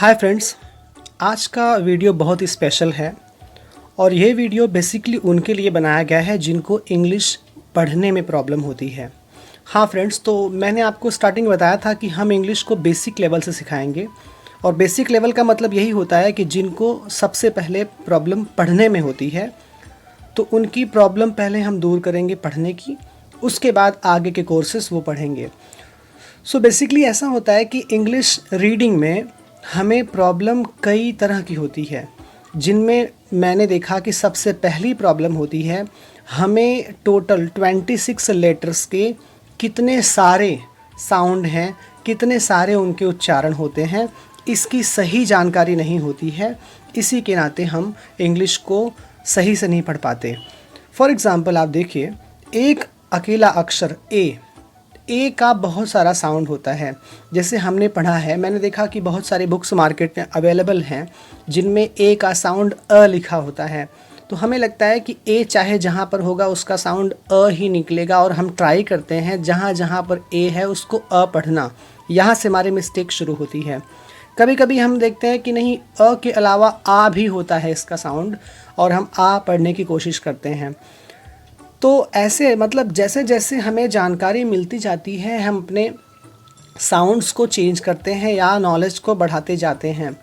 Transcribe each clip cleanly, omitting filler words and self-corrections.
Hi friends, आज का video बहुत ही स्पेशल है और ये वीडियो बेसिकली उनके लिए बनाया गया है जिनको इंग्लिश पढ़ने में प्रॉब्लम होती है। हाँ फ्रेंड्स, तो मैंने आपको स्टार्टिंग में बताया था कि हम इंग्लिश को बेसिक लेवल से सिखाएंगे और बेसिक लेवल का मतलब यही होता है कि जिनको सबसे पहले प्रॉब्लम पढ़ने में होती है तो उनकी प्रॉब्लम पहले हम दूर करेंगे पढ़ने की, उसके बाद आगे के कोर्सेस वो पढ़ेंगे। सो बेसिकली ऐसा होता है कि इंग्लिश रीडिंग में हमें प्रॉब्लम कई तरह की होती है, जिनमें मैंने देखा कि सबसे पहली प्रॉब्लम होती है हमें टोटल 26 लेटर्स के कितने सारे साउंड हैं, कितने सारे उनके उच्चारण होते हैं, इसकी सही जानकारी नहीं होती है। इसी के नाते हम इंग्लिश को सही से नहीं पढ़ पाते। फॉर एग्ज़ाम्पल आप देखिए, एक अकेला अक्षर ए का बहुत सारा साउंड होता है। जैसे हमने पढ़ा है, मैंने देखा कि बहुत सारे बुक्स मार्केट में अवेलेबल हैं जिनमें ए का साउंड अ लिखा होता है, तो हमें लगता है कि ए चाहे जहाँ पर होगा उसका साउंड अ ही निकलेगा और हम ट्राई करते हैं जहाँ जहाँ पर ए है उसको अ पढ़ना। यहाँ से हमारी मिस्टेक शुरू होती है। कभी कभी हम देखते हैं कि नहीं, अ के अलावा आ भी होता है इसका साउंड और हम आ पढ़ने की कोशिश करते हैं। तो ऐसे मतलब जैसे जैसे हमें जानकारी मिलती जाती है हम अपने साउंड्स को चेंज करते हैं या नॉलेज को बढ़ाते जाते हैं।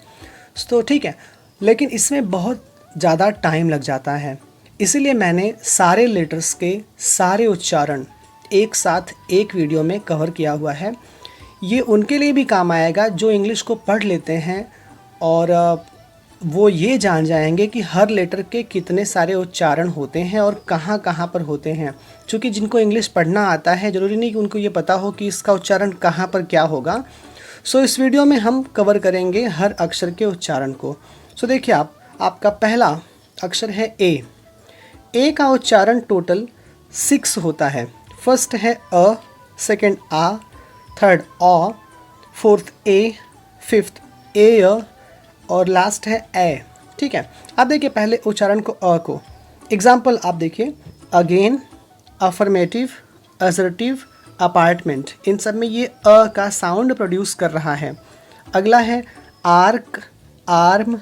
तो ठीक है, लेकिन इसमें बहुत ज़्यादा टाइम लग जाता है। इसीलिए मैंने सारे लेटर्स के सारे उच्चारण एक साथ एक वीडियो में कवर किया हुआ है। ये उनके लिए भी काम आएगा जो इंग्लिश को पढ़ लेते हैं और वो ये जान जाएंगे कि हर लेटर के कितने सारे उच्चारण होते हैं और कहाँ कहाँ पर होते हैं। क्योंकि जिनको इंग्लिश पढ़ना आता है ज़रूरी नहीं कि उनको ये पता हो कि इसका उच्चारण कहाँ पर क्या होगा। सो इस वीडियो में हम कवर करेंगे हर अक्षर के उच्चारण को। सो देखिए, आपका पहला अक्षर है ए का उच्चारण टोटल 6 होता है। फर्स्ट है अ, सेकेंड आ, थर्ड अ, फोर्थ ए, फिफ्थ ए और लास्ट है ए। ठीक है, आप देखिए पहले उच्चारण को अ को। एग्जाम्पल आप देखिए, अगेन, अफर्मेटिव, असर्टिव, अपार्टमेंट, इन सब में ये अ का साउंड प्रोड्यूस कर रहा है। अगला है arc, arm,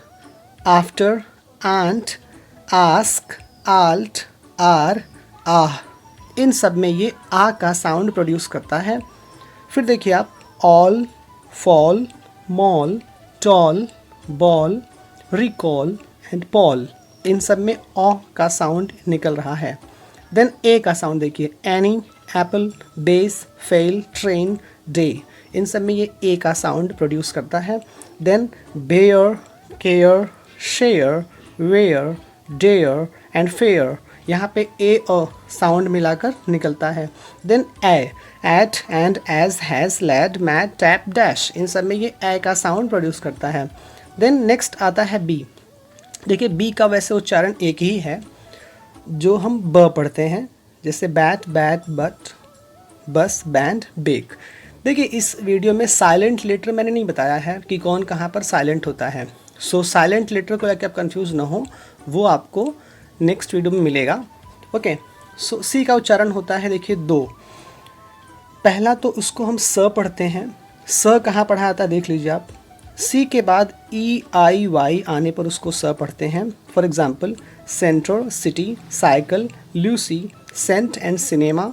after, aunt, ask, alt, are, ah, इन सब में ये आ का साउंड प्रोड्यूस करता है। फिर देखिए आप all, fall, mall, tall, ball, recall and Paul, इन सब में ओ का साउंड निकल रहा है। देन ए का साउंड देखिए, any, apple, base, fail, train, day, इन सब में ये ए का साउंड प्रोड्यूस करता है। Then bear, care, share, wear, dare and fair, यहाँ पे ए साउंड मिलाकर निकलता है। Then at and, as, has, lad, mad, tap, dash, इन सब में ये ए का साउंड प्रोड्यूस करता है। देन नेक्स्ट आता है बी। देखिए बी का वैसे उच्चारण एक ही है जो हम ब पढ़ते हैं, जैसे बैट, बैट, बट, बस, बैंड, बेक। देखिए इस वीडियो में साइलेंट लेटर मैंने नहीं बताया है कि कौन कहाँ पर साइलेंट होता है। सो साइलेंट लेटर को लेकर आप कंफ्यूज ना हो, वो आपको नेक्स्ट वीडियो में मिलेगा। ओके, सो सी का उच्चारण होता है देखिए 2। पहला तो उसको हम स पढ़ते हैं। स कहाँ पढ़ा जाता है देख लीजिए आप। सी के बाद ई, आई, वाई आने पर उसको स पढ़ते हैं। For example centre, city, cycle, Lucy, cent and cinema.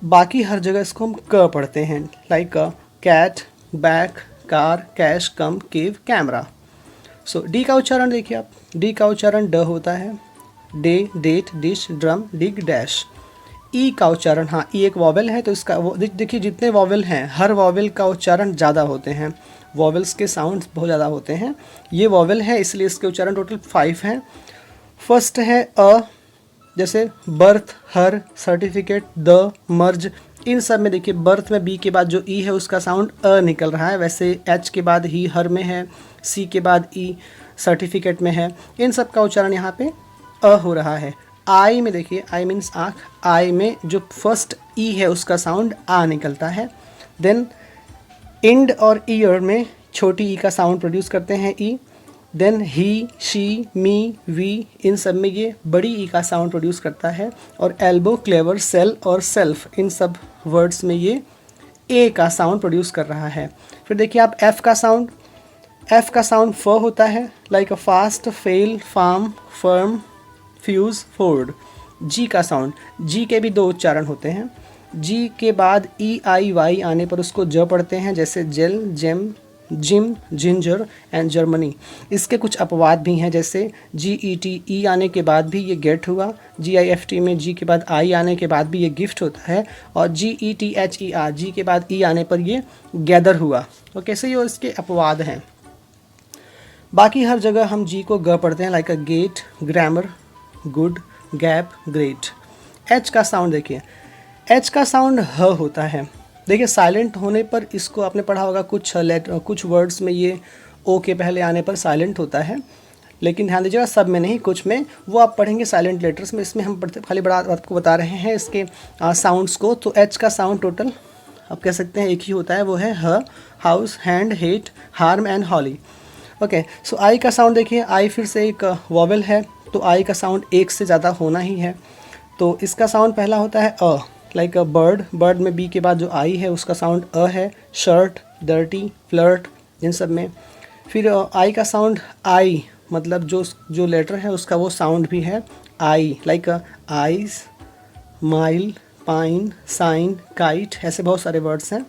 बाकी हर जगह इसको हम क पढ़ते हैं, like cat, back, car, cash, come, cave, camera. So D का उच्चारण देखिए आप। डी का उच्चारण ड होता है। डे, डेट, डिश, ड्रम, डिग, डैश। ई का उच्चारण, हाँ ई एक वॉवेल है तो इसका देखिए जितने वॉवेल हैं हर वॉवेल का उच्चारण ज़्यादा होते हैं, वॉवेल्स के साउंड्स बहुत ज़्यादा होते हैं। ये वॉवेल है इसलिए इसके उच्चारण टोटल 5 हैं। फर्स्ट है अ, जैसे बर्थ, हर, सर्टिफिकेट, द, मर्ज, इन सब में देखिए बर्थ में बी के बाद जो ई है उसका साउंड अ निकल रहा है। वैसे एच के बाद ही हर में है, सी के बाद ई सर्टिफिकेट में है, इन सब का उच्चारण यहाँ पे अ हो रहा है। आई में देखिए, आई मीन्स आँख, आई में जो फर्स्ट ई है उसका साउंड आ निकलता है। देन इंड और ईयर में छोटी ई का साउंड प्रोड्यूस करते हैं E. Then he, she, me, we, इन सब में ये बड़ी ई का साउंड प्रोड्यूस करता है। और एल्बो, क्लेवर, सेल और सेल्फ, इन सब वर्ड्स में ये ए का साउंड प्रोड्यूस कर रहा है। फिर देखिए आप एफ़ का साउंड, एफ का साउंड फ होता है, like a fast, fail, farm, firm, fuse, ford. G का साउंड, जी के भी दो उच्चारण होते हैं। जी के बाद ई आई वाई आने पर उसको ज पढ़ते हैं, जैसे jail, gem, gym, ginger and Germany. इसके कुछ अपवाद भी हैं, जैसे जी ई टी ई आने के बाद भी ये गेट हुआ, जी आई एफ टी में जी के बाद आई आने के बाद भी ये गिफ्ट होता है, और G E T H E R G के बाद ई आने पर ये गैदर हुआ। तो कैसे ये इसके अपवाद हैं। बाकी हर जगह हम जी को ग पढ़ते हैं, like a gate, grammar, good, gap, great. H का साउंड देखिए, एच का साउंड ह होता है। देखिए साइलेंट होने पर इसको आपने पढ़ा होगा, कुछ वर्ड्स में ये ओ के पहले आने पर साइलेंट होता है, लेकिन ध्यान दीजिएगा सब में नहीं, कुछ में वो आप पढ़ेंगे साइलेंट लेटर्स में। इसमें हम पढ़ते खाली बड़ा आपको बता रहे हैं इसके साउंड्स को। तो एच का साउंड टोटल आप कह सकते हैं एक ही होता है, वो है ह, house, hand, hate, harm and holy. Okay, so I का साउंड देखिए, आई फिर से एक वॉवेल है, तो आई का साउंड एक से ज़्यादा होना ही है। तो इसका साउंड पहला होता है अ, लाइक अ बर्ड, बर्ड में बी के बाद जो आई है उसका साउंड अ है। शर्ट, डर्टी, फ्लर्ट, इन सब में। फिर आई का साउंड आई, मतलब जो लेटर है उसका वो साउंड भी है I, like eyes, mile, pine, sign, kite, ऐसे बहुत सारे वर्ड्स हैं।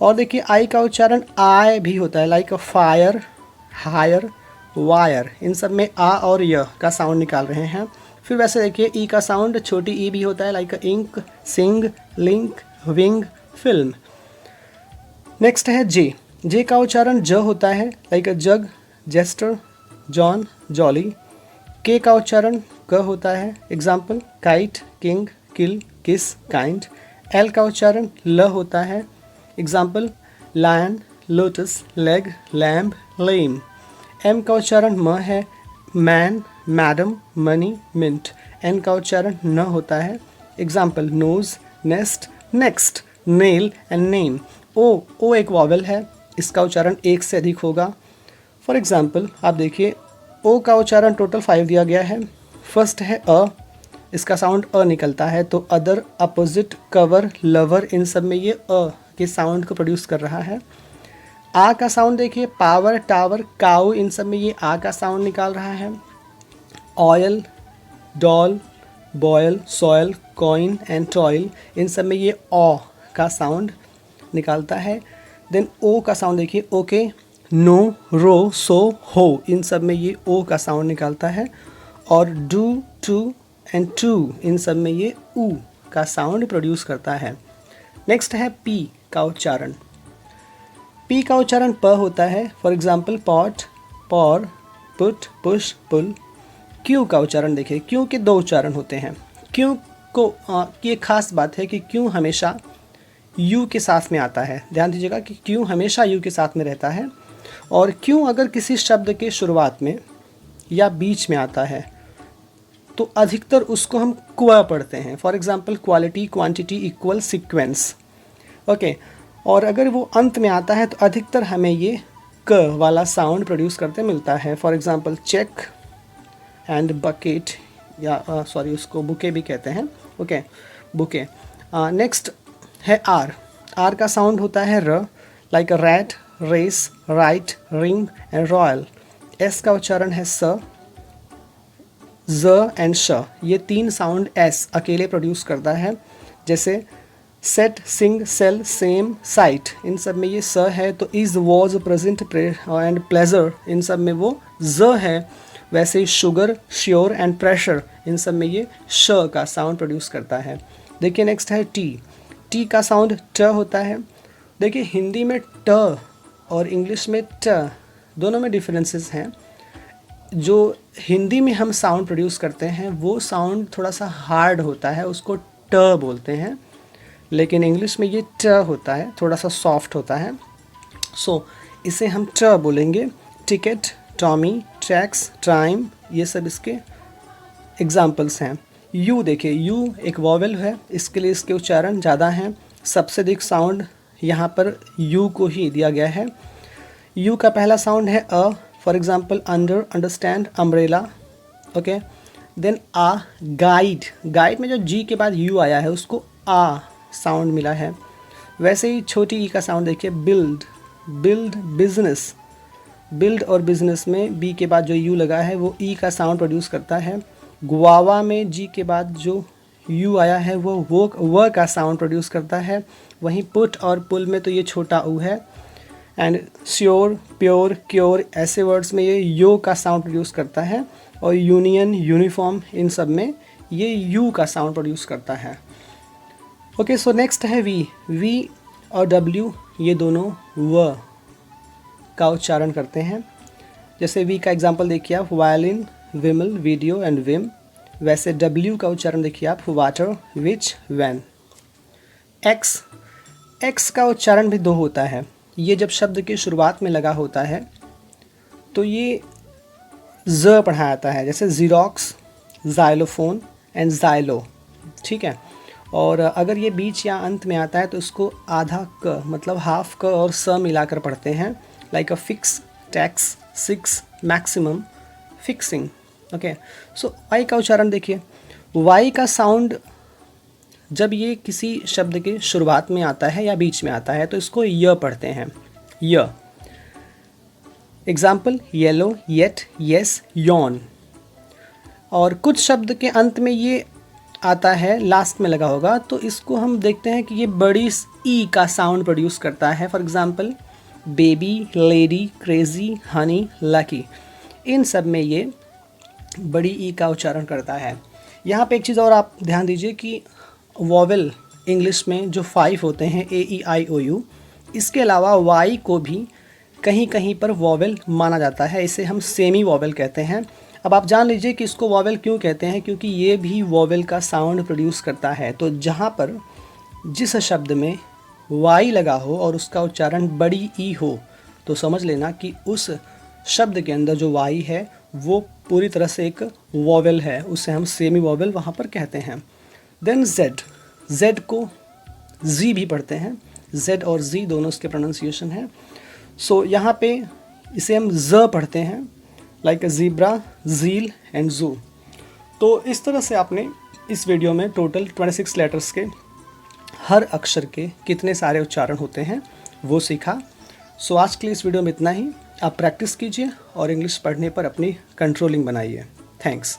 और देखिए आई का उच्चारण आय भी होता है, लाइक फायर, हायर, वायर, इन सब में आ और य का साउंड निकाल रहे हैं। फिर वैसे देखिए ई का साउंड छोटी ई भी होता है, लाइक इंक, सिंग, लिंक, विंग, फिल्म। नेक्स्ट है जे, जे का उच्चारण ज होता है, लाइक जग, जेस्टर, जॉन, जॉली। के का उच्चारण क होता है, एग्जाम्पल काइट, किंग, किल, किस, काइंड। एल का उच्चारण ल होता है, example lion, lotus, leg, lamb, lame. M का उच्चारण म है, man, madam, money, mint. N का उच्चारण न होता है, example nose, nest, next, nail and name. O एक वॉवेल है, इसका उच्चारण एक से अधिक होगा। फॉर एग्जाम्पल आप देखिए ओ का उच्चारण टोटल 5 दिया गया है। फर्स्ट है अ, इसका साउंड अ निकलता है, तो अदर, अपोजिट, कवर, लवर, इन सब में ये अ के साउंड को प्रोड्यूस कर रहा है। आ का साउंड देखिए, पावर, टावर, काउ, इन सब में ये आ का साउंड निकाल रहा है। Oil, doll, boil, soil, coin and toil, इन सब में ये ऑ का साउंड निकालता है। देन ओ का साउंड देखिए, ओके, नो, रो, सो, हो, इन सब में ये ओ का साउंड निकालता है। और डू, टू एंड टू, इन सब में ये ऊ का साउंड प्रोड्यूस करता है। नेक्स्ट है पी का उच्चारण। पी का उच्चारण प होता है, for example pot, pour, put, push, pull. Q का उच्चारण देखिए, क्यू के दो उच्चारण होते हैं। क्यू को की एक खास बात है कि क्यू हमेशा यू के साथ में आता है। ध्यान दीजिएगा कि क्यू हमेशा यू के साथ में रहता है। और क्यू अगर किसी शब्द के शुरुआत में या बीच में आता है तो अधिकतर उसको हम क्व पढ़ते हैं। For example quality, quantity, equal, sequence. Okay, और अगर वो अंत में आता है तो अधिकतर हमें ये क वाला साउंड प्रोड्यूस करते मिलता है। For example check and bucket, या सॉरी उसको बुके भी कहते हैं। Okay, bouquet. नेक्स्ट है आर। आर का साउंड होता है र, like rat, race, right, ring and royal. S का उच्चारण है स, ज एंड श। ये तीन साउंड एस अकेले प्रोड्यूस करता है, जैसे set, sing, sell, same, sight, इन सब में ये स है। तो is, was, present and pleasure, इन सब में वो ज है। वैसे शुगर, श्योर एंड प्रेशर, इन सब में ये श का साउंड प्रोड्यूस करता है। देखिए नेक्स्ट है टी। टी का साउंड ट होता है। देखिए हिंदी में ट और इंग्लिश में ट दोनों में डिफरेंसेस हैं। जो हिंदी में हम साउंड प्रोड्यूस करते हैं वो साउंड थोड़ा सा हार्ड होता है, उसको ट बोलते हैं, लेकिन इंग्लिश में ये ट होता है, थोड़ा सा सॉफ्ट होता है। सो इसे हम ट बोलेंगे। टिकट, टॉमी, ट्रैक्स, टाइम, ये सब इसके एग्जाम्पल्स हैं। यू देखिए, यू एक वॉवेल है, इसके लिए इसके उच्चारण ज़्यादा हैं। सबसे अधिक साउंड यहाँ पर यू को ही दिया गया है। यू का पहला साउंड है अ, for example under, understand, umbrella. Okay, then आ, गाइड। गाइड में जो जी के बाद यू आया है उसको आ साउंड मिला है। वैसे ही छोटी ई का साउंड देखिए, बिल्ड, बिल्ड, बिजनेस, बिल्ड और बिजनेस में बी के बाद जो यू लगा है वो ई का साउंड प्रोड्यूस करता है। गुआवा में जी के बाद जो यू आया है वो व का साउंड प्रोड्यूस करता है। वहीं पुट और पुल में तो ये छोटा ऊ है। एंड श्योर, प्योर, क्योर ऐसे वर्ड्स में ये यो का साउंड प्रोड्यूस करता है। और यूनियन, यूनिफॉर्म इन सब में ये यू का साउंड प्रोड्यूस करता है। ओके, सो नेक्स्ट है वी। वी और डब्ल्यू ये दोनों व का उच्चारण करते हैं। जैसे वी का एग्जांपल देखिए आप, violin, Vimal, video and Vim. वैसे डब्ल्यू का उच्चारण देखिए आप, वाटर, विच, वैन। एक्स का उच्चारण भी दो होता है। ये जब शब्द के शुरुआत में लगा होता है तो ये ज पढ़ा जाता है, जैसे ज़ीरोक्स, ज़ाइलोफोन एंड ज़ाइलो, ठीक है। और अगर ये बीच या अंत में आता है तो इसको आधा क मतलब हाफ क और स मिलाकर पढ़ते हैं, like a fix, tax, six, maximum, fixing. Okay, so Y का उच्चारण देखिए। वाई का साउंड जब ये किसी शब्द के शुरुआत में आता है या बीच में आता है तो इसको य पढ़ते हैं, य। Example, yellow, yet, yes, Yon. और कुछ शब्द के अंत में ये आता है, लास्ट में लगा होगा, तो इसको हम देखते हैं कि ये बड़ी ई का साउंड प्रोड्यूस करता है। For example, baby, lady, crazy, honey, lucky, इन सब में ये बड़ी ई का उच्चारण करता है। यहाँ पे एक चीज़ और आप ध्यान दीजिए कि वॉवेल इंग्लिश में जो 5 होते हैं, ए, ई, आई, ओ, यू, इसके अलावा वाई को भी कहीं कहीं पर वॉवेल माना जाता है। इसे हम सेमी वॉवेल कहते हैं। अब आप जान लीजिए कि इसको वॉवेल क्यों कहते हैं, क्योंकि ये भी वॉवेल का साउंड प्रोड्यूस करता है। तो जहाँ पर जिस शब्द में वाई लगा हो और उसका उच्चारण बड़ी ई हो तो समझ लेना कि उस शब्द के अंदर जो वाई है वो पूरी तरह से एक वॉवेल है, उसे हम सेमी वॉवेल वहाँ पर कहते हैं। देन जेड को जी भी पढ़ते हैं, जेड और जी दोनों इसके प्रोनाउंसिएशन है। सो यहाँ पे इसे हम ज पढ़ते हैं, like a zebra, zeal and zoo. तो इस तरह से आपने इस वीडियो में टोटल 26 लेटर्स के हर अक्षर के कितने सारे उच्चारण होते हैं वो सीखा। सो आज के लिए इस वीडियो में इतना ही। आप प्रैक्टिस कीजिए और इंग्लिश पढ़ने पर अपनी कंट्रोलिंग बनाइए। थैंक्स।